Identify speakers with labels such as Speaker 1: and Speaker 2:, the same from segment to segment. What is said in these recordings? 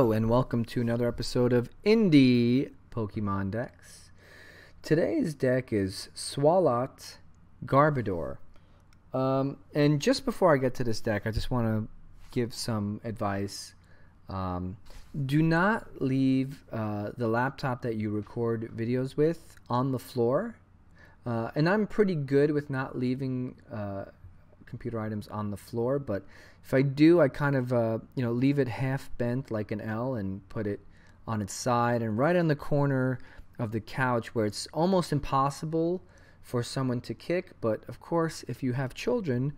Speaker 1: Hello and welcome to another episode of Indie Pokemon Decks. Today's deck is Swalot Garbodor. And just before I get to this deck, I just want to give some advice. Do not leave the laptop that you record videos with on the floor. And I'm pretty good with not leaving computer items on the floor, but if I do, I kind of leave it half bent like an L and put it on its side and right on the corner of the couch where it's almost impossible for someone to kick. But of course, if you have children,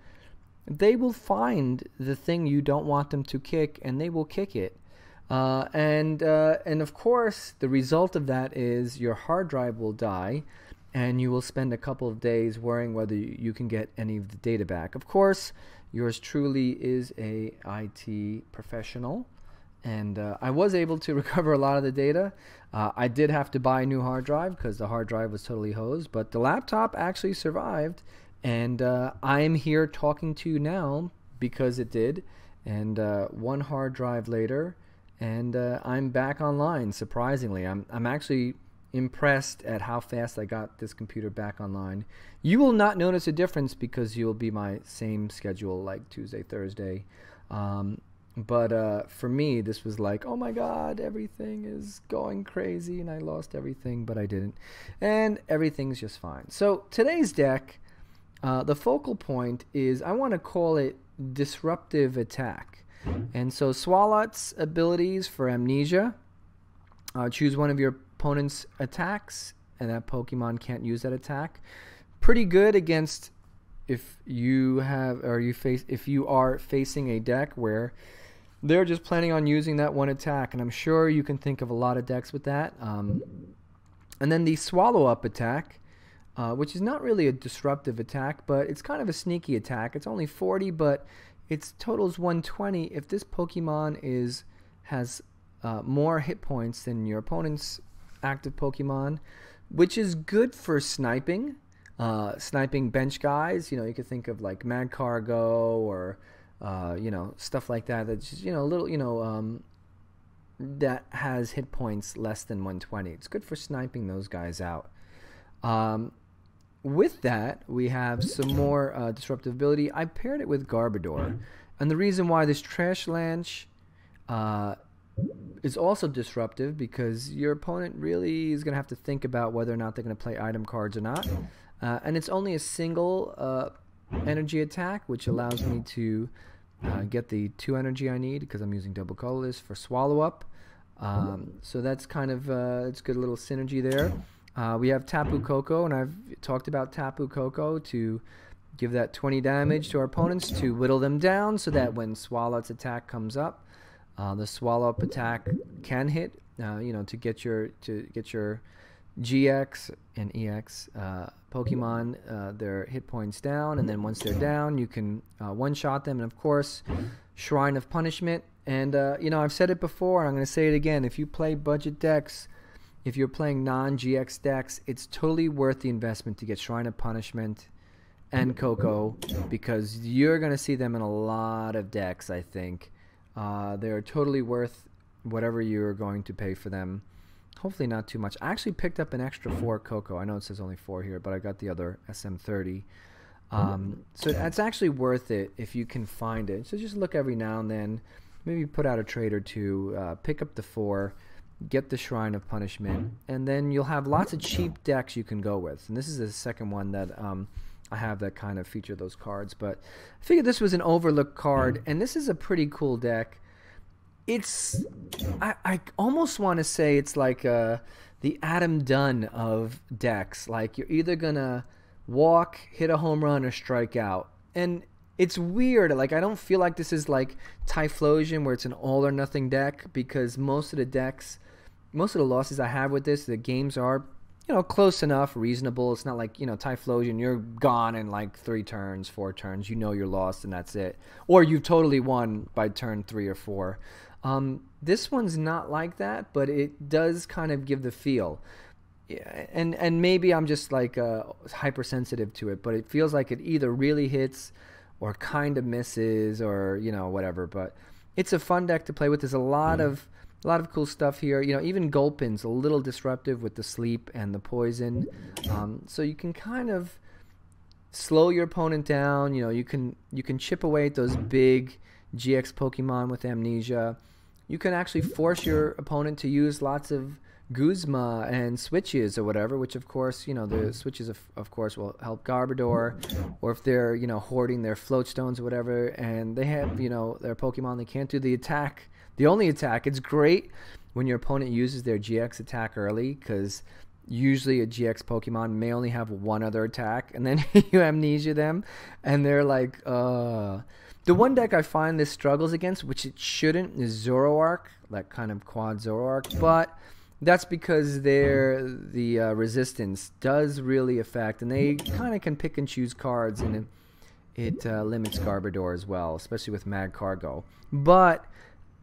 Speaker 1: they will find the thing you don't want them to kick and they will kick it. And of course, the result of that is your hard drive will die and you will spend a couple of days worrying whether you can get any of the data back. Of course, yours truly is a IT professional, and I was able to recover a lot of the data. I did have to buy a new hard drive because the hard drive was totally hosed, but the laptop actually survived, and I am here talking to you now because it did, and one hard drive later, and I'm back online, surprisingly. I'm actually impressed at how fast I got this computer back online. You will not notice a difference because you'll be my same schedule like Tuesday, Thursday. But for me, this was like, oh my God, everything is going crazy and I lost everything, but I didn't. And everything's just fine. So today's deck, the focal point is, I want to call it Disruptive Attack. And so Swalot's abilities for Amnesia, choose one of your opponent's attacks, and that Pokemon can't use that attack. Pretty good against if you are facing a deck where they're just planning on using that one attack, and I'm sure you can think of a lot of decks with that. And then the Swallow Up attack, which is not really a disruptive attack, but it's kind of a sneaky attack. It's only 40, but its total's 120. If this Pokemon has more hit points than your opponent's active Pokemon, which is good for sniping bench guys. You could think of like Mad Cargo or stuff like that. That's just little that has hit points less than 120. It's good for sniping those guys out. With that, we have some more disruptive ability. I paired it with Garbodor, and the reason why this Trash Lanch is also disruptive because your opponent really is going to have to think about whether or not they're going to play item cards or not. And it's only a single energy attack, which allows me to get the 2 energy I need because I'm using double Colorless for Swallow Up. So that's kind of it's good, little synergy there. We have Tapu Koko, and I've talked about Tapu Koko to give that 20 damage to our opponents to whittle them down so that when Swalot's attack comes up, the Swallow Up attack can hit, to get your GX and EX Pokemon their hit points down, and then once they're down, you can one-shot them. And of course, Shrine of Punishment. And I've said it before, and I'm going to say it again. If you play budget decks, if you're playing non-GX decks, it's totally worth the investment to get Shrine of Punishment and Koko because you're going to see them in a lot of decks, I think. They're totally worth whatever you're going to pay for them. Hopefully not too much. I actually picked up an extra 4 Koko. I know it says only 4 here, but I got the other SM30. So it's actually worth it if you can find it. So just look every now and then. Maybe put out a trade or two. Pick up the 4. Get the Shrine of Punishment. And then you'll have lots of cheap decks you can go with. And this is the second one that I have that kind of feature those cards, but I figured this was an overlooked card, and this is a pretty cool deck. I almost want to say it's like the Adam Dunn of decks. Like you're either gonna walk, hit a home run, or strike out, and it's weird. Like I don't feel like this is like Typhlosion where it's an all or nothing deck, because most of the losses I have with this, the games are close enough, reasonable. It's not like, Typhlosion, you're gone in like 3 turns, 4 turns. You're lost and that's it. Or you've totally won by turn 3 or 4. This one's not like that, but it does kind of give the feel. And maybe I'm just like hypersensitive to it, but it feels like it either really hits or kind of misses or, whatever. But it's a fun deck to play with. There's a lot of A lot of cool stuff here. You know, even Gulpin's a little disruptive with the sleep and the poison. So you can kind of slow your opponent down. You know, you can chip away at those big GX Pokemon with Amnesia. You can actually force your opponent to use lots of Guzma and switches or whatever, which of course, you know, the switches of course will help Garbodor, or if they're, you know, hoarding their float stones or whatever, and they have, you know, their Pokemon, they can't do the attack, the only attack. It's great when your opponent uses their GX attack early, because usually a GX Pokemon may only have one other attack, and then you amnesia them, and they're like, The one deck I find this struggles against, which it shouldn't, is Zoroark, that kind of quad Zoroark, but that's because the resistance does really affect, and they kind of can pick and choose cards, and it limits Garbodor as well, especially with Mag Cargo. But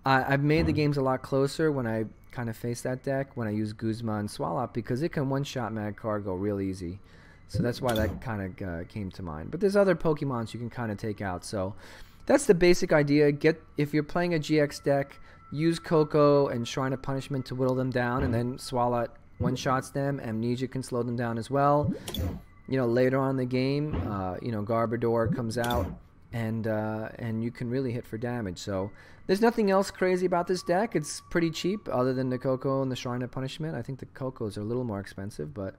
Speaker 1: I've made the games a lot closer when I kind of face that deck, when I use Guzma and Swalot, because it can one-shot Mag Cargo real easy. So that's why that kind of came to mind. But there's other Pokemons you can kind of take out. So that's the basic idea. If you're playing a GX deck, use Koko and Shrine of Punishment to whittle them down, and then Swalot one-shots them. Amnesia can slow them down as well. You know, later on in the game, you know, Garbodor comes out, and you can really hit for damage. So there's nothing else crazy about this deck. It's pretty cheap, other than the Koko and the Shrine of Punishment. I think the Kokos are a little more expensive, but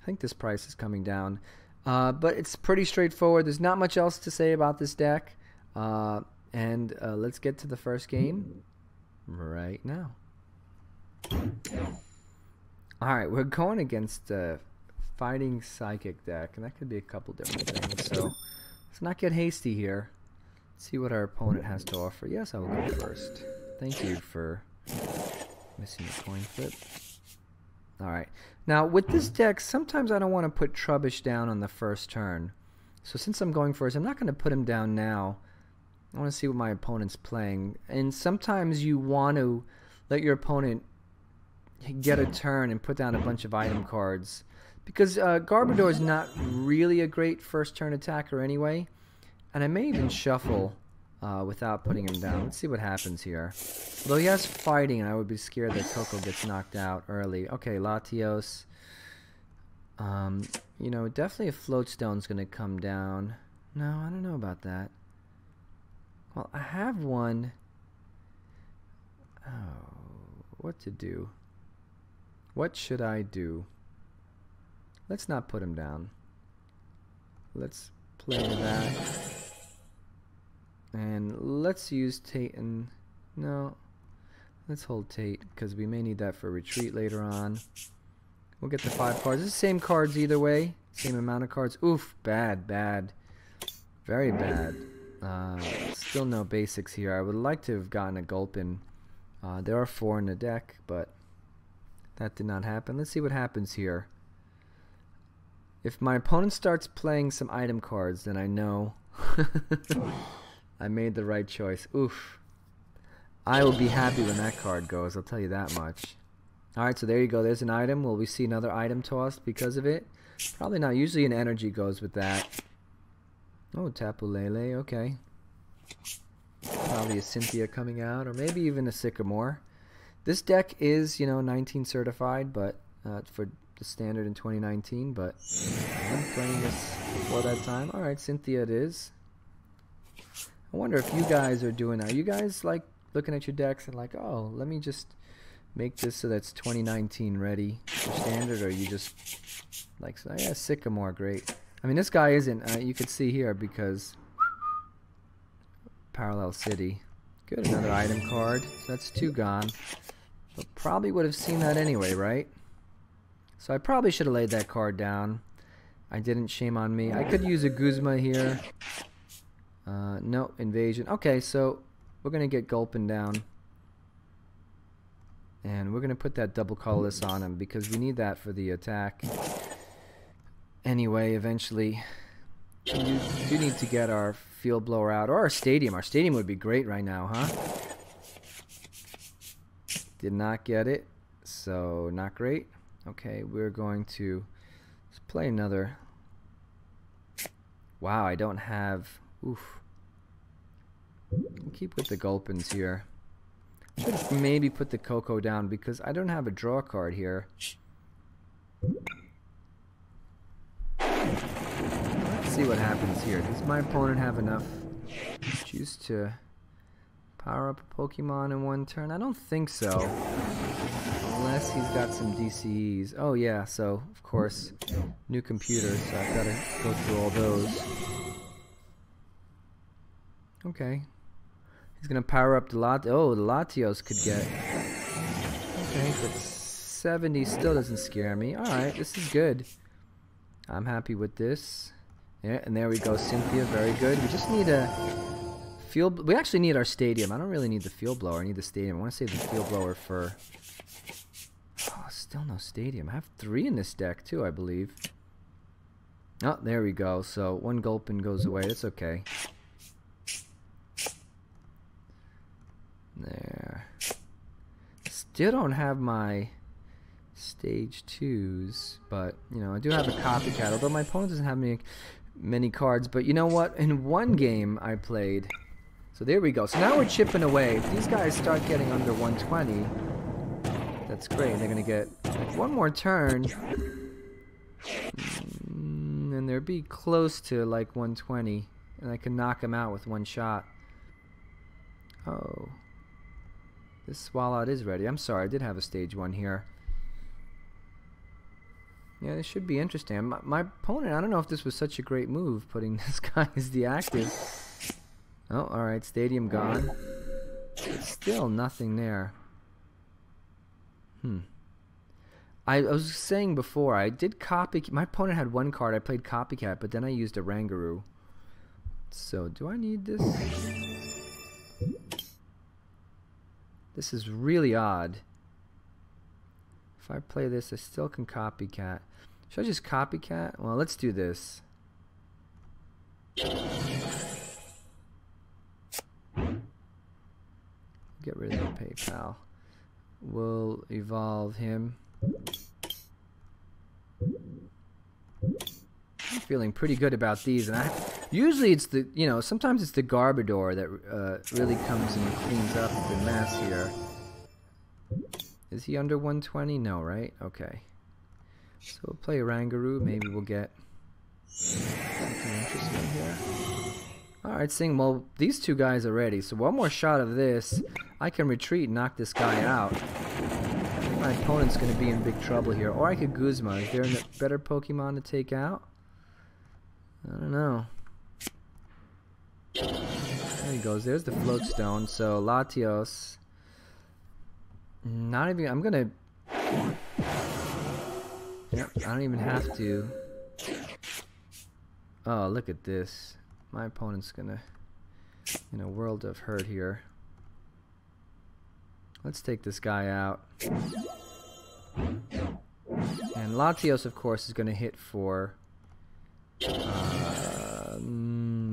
Speaker 1: I think this price is coming down. But it's pretty straightforward. There's not much else to say about this deck. And let's get to the first game right now. Alright, we're going against a Fighting Psychic deck, and that could be a couple different things. So let's not get hasty here. Let's see what our opponent has to offer. Yes, I will go first. Thank you for missing the coin flip. Alright, now with this deck, sometimes I don't want to put Trubbish down on the first turn. So since I'm going first, I'm not going to put him down now. I want to see what my opponent's playing. And sometimes you want to let your opponent get a turn and put down a bunch of item cards, because Garbodor is not really a great first turn attacker anyway. And I may even shuffle without putting him down. Let's see what happens here. Although he has fighting, and I would be scared that Koko gets knocked out early. Okay, Latios. You know, definitely a float stone's going to come down. No, I don't know about that. Well, I have one. Oh, what to do? What should I do? Let's not put him down. Let's play that. And let's use Tate and... No. Let's hold Tate, because we may need that for retreat later on. We'll get the 5 cards. It's the same cards either way. Same amount of cards. Oof. Bad, bad. Very bad. Still no basics here. I would like to have gotten a Gulpin. There are 4 in the deck, but that did not happen. Let's see what happens here. If my opponent starts playing some item cards, then I know I made the right choice. Oof. I will be happy when that card goes, I'll tell you that much. Alright, so there you go. There's an item. Will we see another item tossed because of it? Probably not. Usually an energy goes with that. Oh, Tapu Lele, okay. Probably a Cynthia coming out, or maybe even a Sycamore. This deck is, you know, 19 certified, but for the standard in 2019, but I'm playing this before that time. Alright, Cynthia it is. I wonder if you guys are doing that. Are you guys, like, looking at your decks and like, oh, let me just make this so that's 2019 ready for standard, or you just, like, so, yeah, Sycamore, great. I mean, this guy isn't, you can see here, because Parallel City. Good, another item card. So that's 2 gone. But probably would have seen that anyway, right? So I probably should have laid that card down. I didn't, shame on me. I could use a Guzma here. No, Invasion. Okay, so we're going to get Gulpin down. And we're going to put that double colorless on him, because we need that for the attack. Anyway, eventually, we do need to get our Field Blower out, or our Stadium. Our Stadium would be great right now, huh? Did not get it, so not great. Okay, we're going to play another. Wow, I don't have... Oof. We'll keep with the Gulpins here. Should maybe put the Koko down because I don't have a draw card here. Let's see what happens here. Does my opponent have enough juice to power up a Pokemon in one turn? I don't think so. Unless he's got some DCEs. Oh yeah, so of course, new computer, so I've got to go through all those. Okay. He's going to power up the Oh, the Latios could get... Okay, but 70 still doesn't scare me. Alright, this is good. I'm happy with this. Yeah, and there we go, Cynthia, very good. We just need a field... We actually need our stadium. I don't really need the field blower. I need the stadium. I want to save the field blower for... Oh, still no stadium. I have 3 in this deck, too, I believe. Oh, there we go. So, 1 Gulpin goes away. That's okay. There. Still don't have my stage 2s, but you know I do have a Copycat. Although my opponent doesn't have many cards, but you know what? In one game I played. So there we go. So now we're chipping away. If these guys start getting under 120, that's great. They're gonna get like, one more turn, and they'll be close to like 120, and I can knock them out with one shot. Oh. This Swalot is ready. I'm sorry, I did have a stage 1 here. Yeah, this should be interesting. My opponent, I don't know if this was such a great move, putting this guy as the active. Oh, alright, stadium gone. But still nothing there. I was saying before, I did copy... My opponent had 1 card, I played Copycat, but then I used Oranguru. So, do I need this? This is really odd. If I play this, I still can Copycat. Should I just Copycat? Well, let's do this. Get rid of the PayPal. We'll evolve him. I'm feeling pretty good about these, and usually it's the, you know, sometimes it's the Garbodor that really comes and cleans up the mess here. Is he under 120? No, right? Okay. So we'll play Oranguru. Maybe we'll get something interesting here. Alright, Sing. Well, these 2 guys are ready. So one more shot of this. I can retreat and knock this guy out. I think my opponent's going to be in big trouble here. Or I could Guzma. Is there a better Pokemon to take out? I don't know. There he goes. There's the float stone. So Latios. Not even. I'm gonna. Yep. I don't even have to. Oh, look at this. My opponent's gonna in a world of hurt here. Let's take this guy out. And Latios, of course, is gonna hit for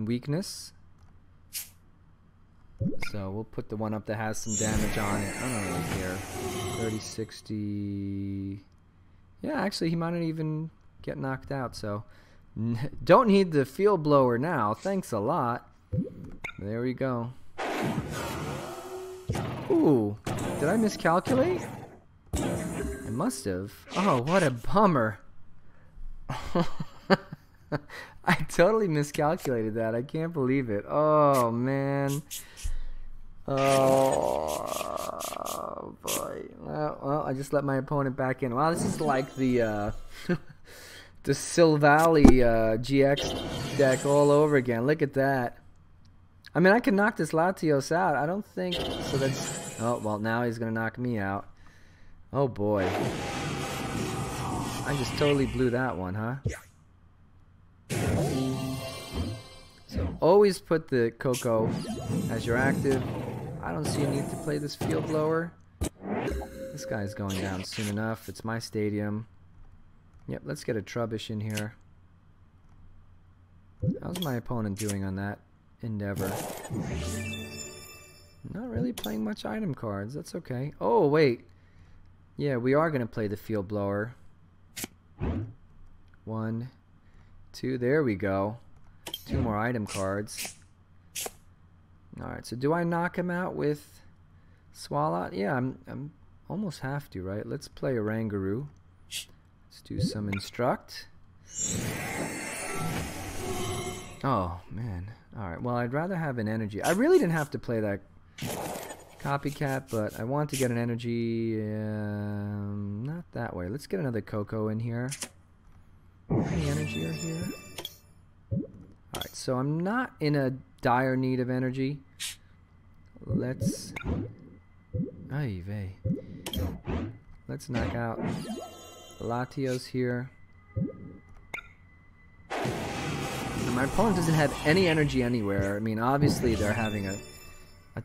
Speaker 1: weakness. So we'll put the one up that has some damage on it. I don't really care. 30, 60. Yeah, actually, he might not even get knocked out. So don't need the field blower now. Thanks a lot. There we go. Ooh, did I miscalculate? I must have. Oh, what a bummer. I totally miscalculated that. I can't believe it. Oh, man. Oh, boy. Well, I just let my opponent back in. Wow, this is like the the Silvally GX deck all over again. Look at that. I mean, I can knock this Latios out. I don't think... So that's... Oh, well, now he's going to knock me out. Oh, boy. I just totally blew that one, huh? So always put the Koko as your active. I don't see a need to play this field blower. This guy's going down soon enough. It's my stadium. Yep, let's get a Trubbish in here. How's my opponent doing on that endeavor? Not really playing much item cards. That's okay. Oh, wait. Yeah, we are going to play the field blower. 1, 2. There we go. 2 more item cards. Alright, so do I knock him out with Swalot? Yeah, I'm almost have to, right? Let's play Oranguru. Let's do some instruct. Oh, man. Alright, well, I'd rather have an energy. I really didn't have to play that Copycat, but I want to get an energy. Not that way. Let's get another Koko in here. Any energy are here? Alright, so I'm not in a dire need of energy. Let's... Ay vey. Let's knock out Latios here. And my opponent doesn't have any energy anywhere. I mean, obviously they're having a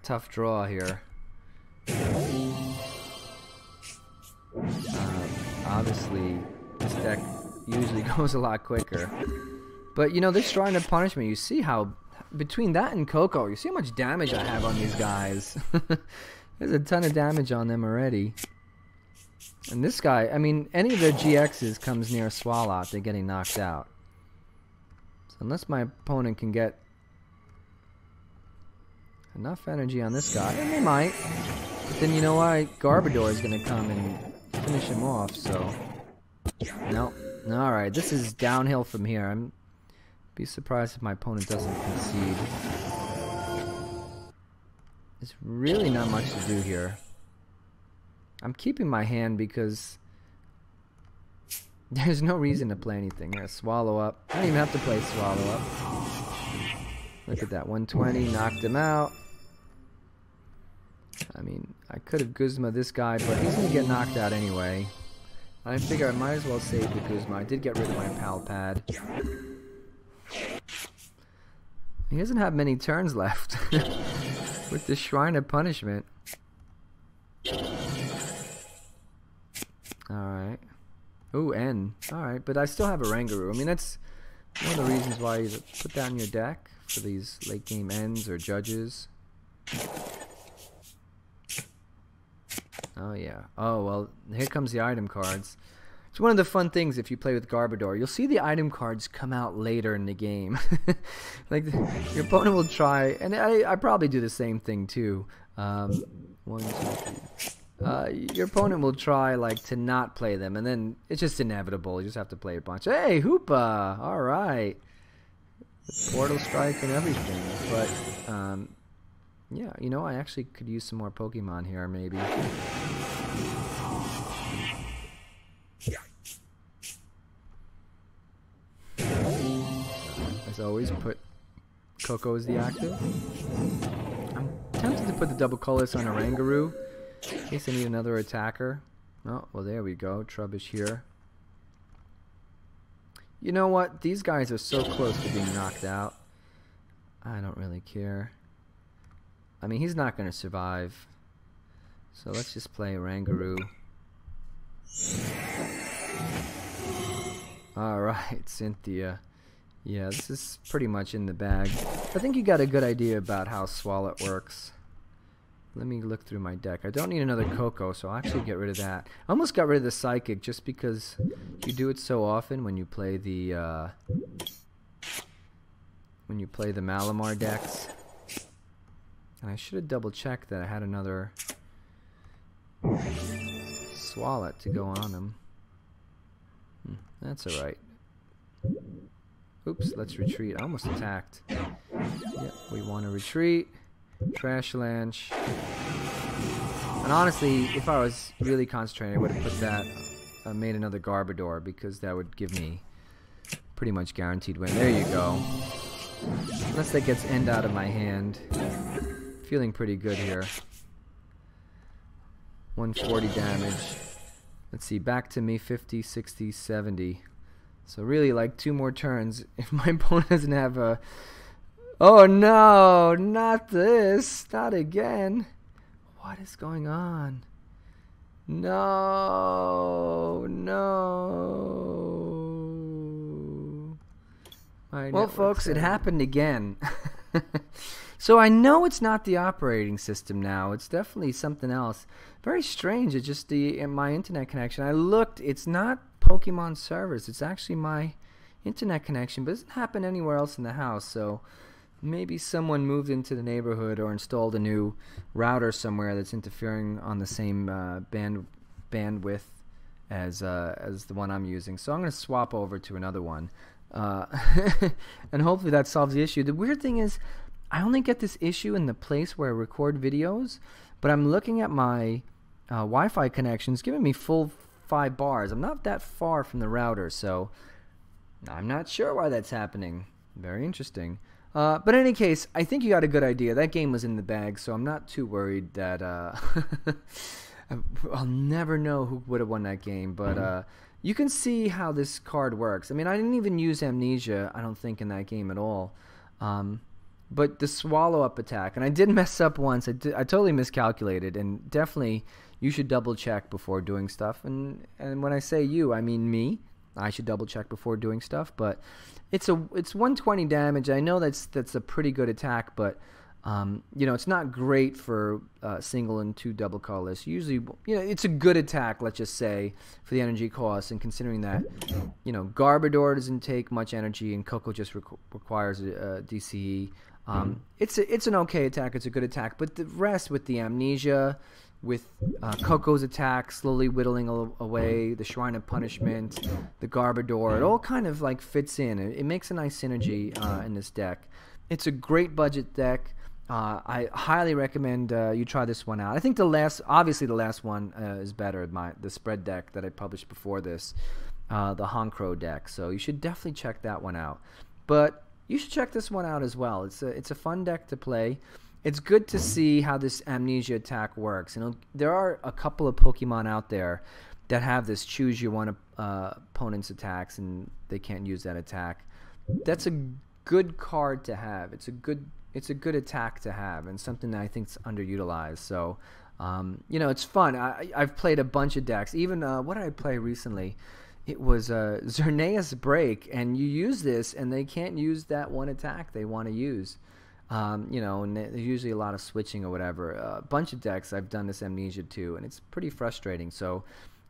Speaker 1: tough draw here. Obviously, this deck usually goes a lot quicker. But, you know, this Shrine of Punishment, you see how... Between that and Koko, you see how much damage I have on these guys. There's a ton of damage on them already. And this guy, I mean, any of their GXs comes near Swalot, they're getting knocked out. So unless my opponent can get enough energy on this guy, and they might. But then you know why? Garbodor is going to come and finish him off, so... No. Alright, this is downhill from here. I'm be surprised if my opponent doesn't concede. There's really not much to do here. I'm keeping my hand because there's no reason to play anything. Here, Swallow Up. I don't even have to play Swallow Up. Look at that, 120, knocked him out. I mean, I could have Guzma this guy, but he's going to get knocked out anyway. I figure I might as well save the Guzma. I did get rid of my Pal Pad. He doesn't have many turns left with the Shrine of Punishment. Alright. Ooh, N. Alright, but I still have Oranguru. I mean, that's one of the reasons why you put that in your deck for these late game ends or judges. Oh, yeah. Oh, well, here comes the item cards. It's one of the fun things if you play with Garbodor. You'll see the item cards come out later in the game. Like, your opponent will try, and I probably do the same thing, too. 1, 2, 3. Your opponent will try, like, to not play them, and then it's just inevitable. You just have to play a bunch. Hey, Hoopa! Alright. Portal Strike and everything. But, yeah, you know, I actually could use some more Pokemon here, maybe. As always, put Koko as the active. I'm tempted to put the double Colorless on Oranguru in case I need another attacker. Oh, well, there we go. Trubbish here. You know what? These guys are so close to being knocked out. I don't really care. I mean, he's not going to survive. So let's just play Oranguru. Alright, Cynthia. Yeah, this is pretty much in the bag. I think you got a good idea about how Swalot works. Let me look through my deck. I don't need another Koko, so I'll actually get rid of that. I almost got rid of the Psychic just because you do it so often when you play the Malamar decks. And I should have double checked that I had another Swalot to go on him. That's alright. Oops, let's retreat. I almost attacked. Yep, we want to retreat. Trash Lanch. And honestly, if I was really concentrating, I would have put that, made another Garbodor, because that would give me pretty much guaranteed win. There you go. Unless that gets end out of my hand. Feeling pretty good here. 140 damage. Let's see, back to me 50, 60, 70. So really, like 2 more turns. If my opponent doesn't have a... Oh no, not this. Not again. What is going on? No, no. Well, folks, it happened again. So I know it's not the operating system now. It's definitely something else. Very strange. It's just my internet connection. I looked. It's not Pokemon servers. It's actually my internet connection, but it doesn't happen anywhere else in the house. So maybe someone moved into the neighborhood or installed a new router somewhere that's interfering on the same bandwidth as the one I'm using. So I'm going to swap over to another one, and hopefully that solves the issue. The weird thing is, I only get this issue in the place where I record videos, but I'm looking at my Wi-Fi connections, giving me full 5 bars. I'm not that far from the router, so I'm not sure why that's happening. Very interesting. But in any case, I think you got a good idea. That game was in the bag, so I'm not too worried that I'll never know who would have won that game. But you can see how this card works. I mean, I didn't even use Amnesia, I don't think, in that game at all. But the swallow-up attack, and I did mess up once. I totally miscalculated, and definitely you should double-check before doing stuff. And when I say you, I mean me. I should double-check before doing stuff. But it's 120 damage. I know that's a pretty good attack, but you know, it's not great for single and 2 double colorless. Usually, you know, it's a good attack, let's just say, for the energy cost, and considering that, you know, Garbodor doesn't take much energy and Koko just requires a DCE. It's an okay attack. It's a good attack, but the rest with the Amnesia, with Koko's attack slowly whittling away, the Shrine of Punishment, the Garbodor, it all kind of like fits in. It makes a nice synergy in this deck. It's a great budget deck. I highly recommend you try this one out. I think obviously the last one is better. The spread deck that I published before this, the Honchkrow deck. So you should definitely check that one out. But you should check this one out as well. It's a fun deck to play. It's good to see how this Amnesia attack works. And there are a couple of Pokemon out there that have this choose your one opponent's attacks, and they can't use that attack. That's a good card to have. It's a good attack to have, and something that I think is underutilized. So, you know, it's fun. I've played a bunch of decks. Even what did I play recently? It was Xerneas Break, and you use this, and they can't use that one attack they want to use. You know, and there's usually a lot of switching or whatever. A bunch of decks I've done this Amnesia to, and it's pretty frustrating. So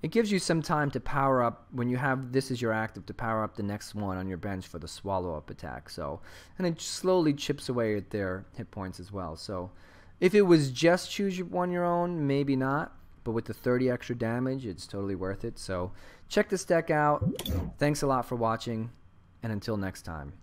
Speaker 1: it gives you some time to power up when you have this as your active, to power up the next one on your bench for the swallow-up attack. So, and it slowly chips away at their hit points as well. So if it was just choose one your own, maybe not. But with the 30 extra damage, it's totally worth it. So check this deck out. Thanks a lot for watching, and until next time.